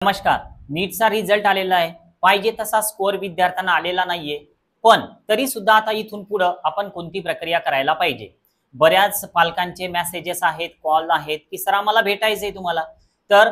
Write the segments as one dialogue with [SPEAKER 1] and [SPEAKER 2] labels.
[SPEAKER 1] नमस्कार. नीटचा रिझल्ट आलेला आहे. पाहिजे तसा स्कोअर विद्यार्थ्यांना आलेला नाहीये. पण तरी सुद्धा आता इथून पुढे आपण कोणती प्रक्रिया करायला पाहिजे? बऱ्याच पालकांचे मेसेजेस आहेत, कॉल आहेत की सर आम्हाला भेटायचंय तुम्हाला. तर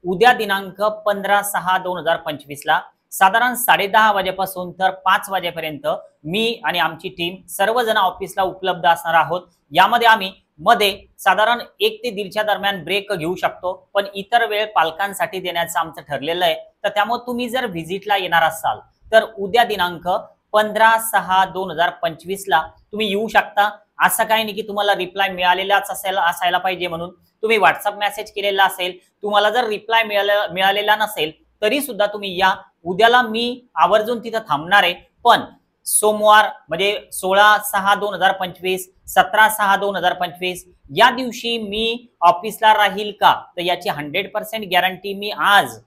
[SPEAKER 1] उद्या दिनांक 15/6/2025 ला साधारण 10:30 वाजेपासून तर 5 वाजेपर्यंत मी आणि आमची टीम सर्वजण ऑफिसला उपलब्ध असणार आहोत. यामध्ये आम्ही मध्ये साधारण 1 ते 1:30च्या दरम्यान ब्रेक घेऊ शकतो, पण इतर वेळ पालकांसाठी देण्याचं आमचं ठरलेलं आहे. तर त्यामुळे तुम्ही जर व्हिजिटला येणार असाल तर उद्या दिनांक 15/6/2025 ला तुम्ही येऊ शकता. असं काही नाही की तुम्हाला रिप्लाय मिळालेलाच असायला पाहिजे म्हणून तुम्ही व्हॉट्सअप मेसेज केलेला असेल, तुम्हाला जर रिप्लाय मिळालेला नसेल तरी सुद्धा तुम्ही या. उद्याला मी आवर्जून तिथं थांबणार आहे. पण सोमवार म्हणजे 16/6/2025 17/6/2025 या दिवशी मी ऑफिसला राहील का, तर याची 100% गॅरंटी मी आज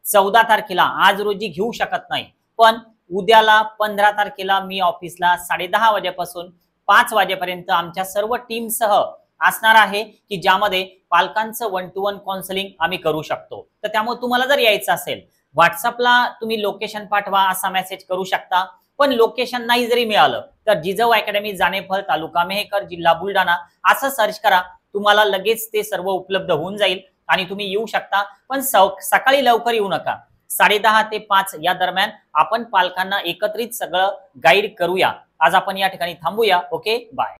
[SPEAKER 1] 14 तारखेला आज रोजी घेऊ शकत नाही. पण उद्याला 15 तारखेला मी ऑफिसला 10:30 वाजेपासून 5 वाजेपर्यंत आमच्या सर्व टीमसह असणार आहे की ज्यामध्ये पालकांचं 1-to-1 काउन्सिलिंग आम्ही करू शकतो. तर त्यामुळे तुम्हाला जर यायचं असेल व्हॉट्सअपला तुम्ही लोकेशन पाठवा असा मेसेज करू शकता. पण लोकेशन नाही जरी मिळालं तर जिजाऊ अकॅडमी, जानेफळ, तालुका मेहकर, जिल्हा बुलढाणा असं सर्च करा. तुम्हाला लगेच ते सर्व उपलब्ध होऊन जाईल आणि तुम्ही येऊ शकता. पण सकाळी लवकर येऊ नका. 10:30 ते 5 या दरम्यान आपण पालकांना एकत्रित सगळं गाईड करूया. आज आपण या ठिकाणी थांबूया. Okay, bye.